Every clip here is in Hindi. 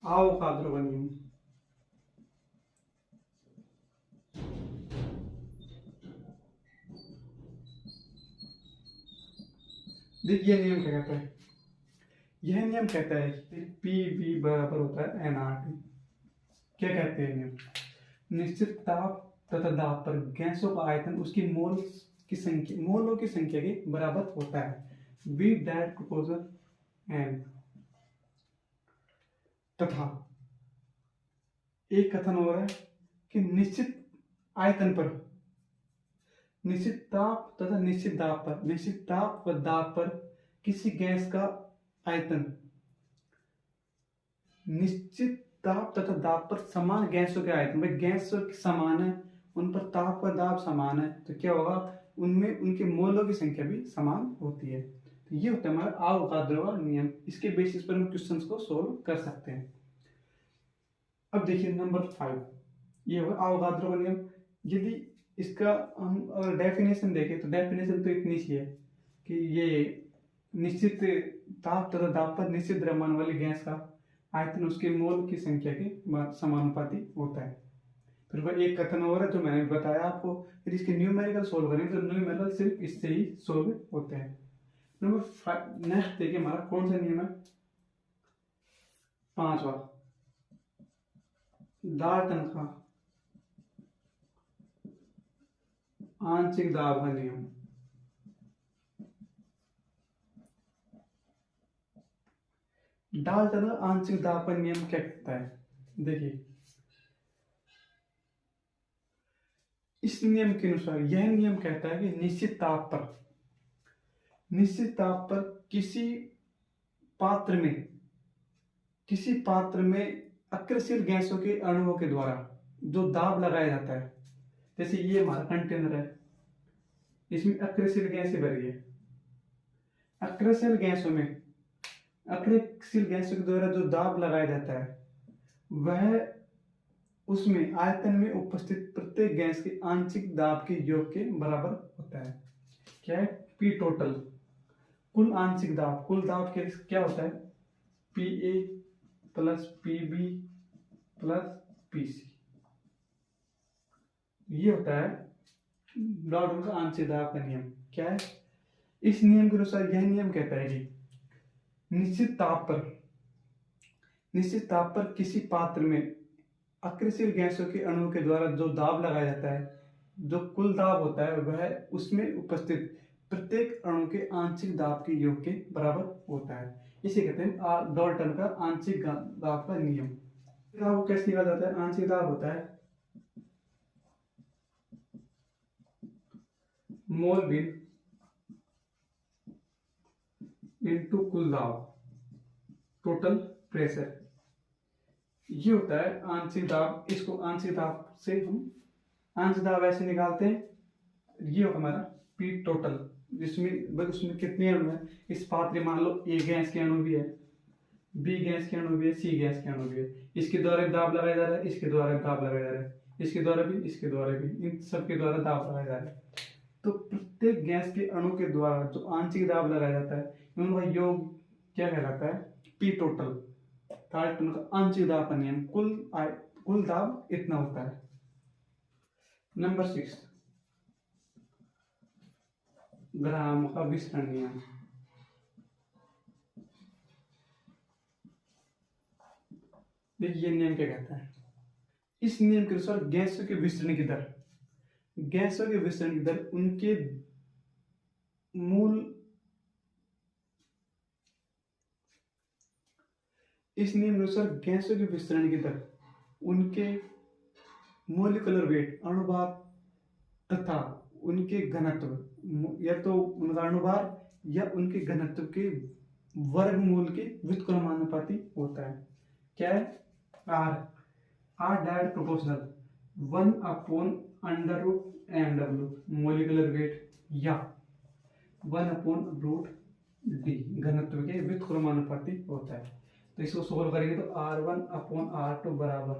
आवोगाद्रो का नियम। देखिए नियम क्या कहता है। यह नियम कहता है कि पी वी बराबर होता है एन आर टी। क्या कहते हैं नियम? निश्चित ताप तथा दाब पर गैसों का आयतन उसकी मोलों की संख्या के बराबर होता है। V that proposal N. तथा एक कथन हो रहा है कि निश्चित आयतन पर, निश्चित ताप तथा निश्चित ताप व दाब पर किसी गैस का आयतन निश्चित ताप तथा दाब पर समान गैसों के आयतन, भाई गैस समान है, उन पर ताप व दाब समान है, तो क्या होगा, उनमें उनके मोलों की संख्या भी समान होती है। तो ये होता है हमारा आवोगाद्रो का नियम। इसके बेसिस पर हम क्वेश्चंस को सोल्व कर सकते हैं। अब देखिए नंबर 5, ये होगा आवोगाद्रो का नियम। यदि इसका हम अगर डेफिनेशन देखें तो डेफिनेशन तो इतनी सी है कि ये निश्चित ताप तथा दाब पर निश्चित द्रव्यमान वाली गैस का आयतन उसके मोल की संख्या के समानुपाती होता है। फिर वह एक कथन और है जो मैंने बताया आपको। फिर इसके न्यूमेरिकल सोल्व करेंगे तो न्यूमेरिकल सिर्फ इससे ही सोल्व होते हैं। नंबर 5 नेक्स्ट देखिए हमारा कौन सा नियम है, 5वां, डाल्टन का आंशिक दाब का नियम। डाल्टन का आंशिक दाब का नियम क्या कहता है? देखिए इस नियम के अनुसार यह नियम कहता है कि निश्चित ताप पर किसी पात्र में अक्रियशील गैसों के अणुओं के द्वारा जो दाब लगाया जाता है, जैसे ये हमारा कंटेनर है, इसमें अक्रियशील गैसें भरी है। अक्रियशील गैसों के द्वारा जो दाब लगाया जाता है वह उसमें आयतन में उपस्थित प्रत्येक गैस के आंशिक दाब के योग के बराबर होता है। क्या है? पी टोटल, कुल आंशिक दाब। कुल दाब के क्या होता है? P A plus P B plus P C, ये होता है डाल्टन का आंशिक दाब का नियम। क्या है? इस नियम के अनुसार यह नियम कहता है कि निश्चित ताप पर किसी पात्र में अक्रियशील गैसों के अणुओं के द्वारा जो दाब लगाया जाता है, जो कुल दाब होता है वह उसमें उपस्थित प्रत्येक अणु के आंशिक दाब के योग के बराबर होता है। इसे कहते हैं डाल्टन का आंशिक दाब का नियम। वो कैसे निकाला जाता है? आंशिक दाब होता है मोल बिन इनटू कुल दाब टोटल प्रेशर, ये होता है आंशिक दाब। इसको आंशिक दाब से हम आंशिक दाब ऐसे निकालते हैं, ये होगा हमारा पी टोटल, जिसमें उसमें कितने अणु है इस पात्र में, मान लो ए गैस के अणु भी है, बी गैस के अणु भी है, सी गैस के अणु भी है। इसके द्वारा दाब लगाया जा रहा है, इसके द्वारा दाब लगाया जा रहा है, इसके द्वारा भी, इन सबके द्वारा दाब लगाया जा रहा है। तो प्रत्येक गैस के अणु के द्वारा जो आंशिक दाब लगाया जाता है उनका योग क्या कहलाता है? P total. डाल्टन का आंशिक दाब का नियम, कुल दाब इतना होता है। नंबर 6 ग्राम का विसरण नियम। देखिए नियम क्या कहता है। इस नियम के अनुसार गैसों के विसरण की दर उनके मूल, इस नियम के अनुसार गैसों के विसरण की दर उनके मोलिकुलर वेट अणुभार तथा उनके घनत्व, या तो उनका अणुभार या उनके घनत्व के वर्गमूल के व्युत्क्रमानुपाती होता है। क्या है? R direct proportional 1/√mw molecular weight या 1/√d घनत्व के व्युत्क्रमानुपाती होता है। तो इसको सोल्व करेंगे तो R1/R2 बराबर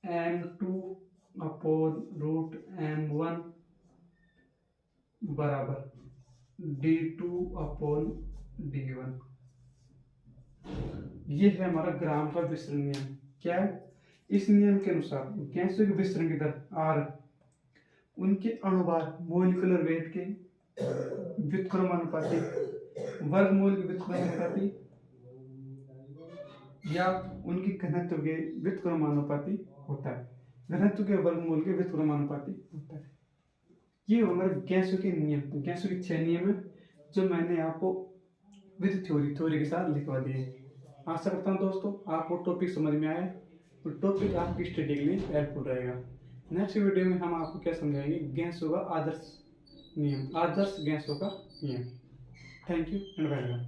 m2/√m1 बराबर d2/d1। ये है हमारा ग्राम का विसरण नियम। क्या है? इस नियम के अनुसार गैसों की विसरण की दर R उनके अणुभार मोलिकुलर वेट के व्युत्क्रमानुपाती, वर्गमूल के व्युत्क्रमानुपाती या उनकी घनत्व के व्युत्क्रमानुपाती होता है। घनत्व के वर्गमूल के व्युत्क्रमानुपाती होता है। ये हमारे गैसों के नियम, गैसों के 6 नियम है जो मैंने आपको विद थ्योरी के साथ लिखवा दिए। आशा करता हूँ दोस्तों आपको टॉपिक समझ में आया तो टॉपिक आपकी स्टडी के लिए हेल्पफुल रहेगा। नेक्स्ट वीडियो में हम आपको क्या समझाएंगे, गैसों का आदर्श नियम, आदर्श गैसों का नियम। Thank you and welcome.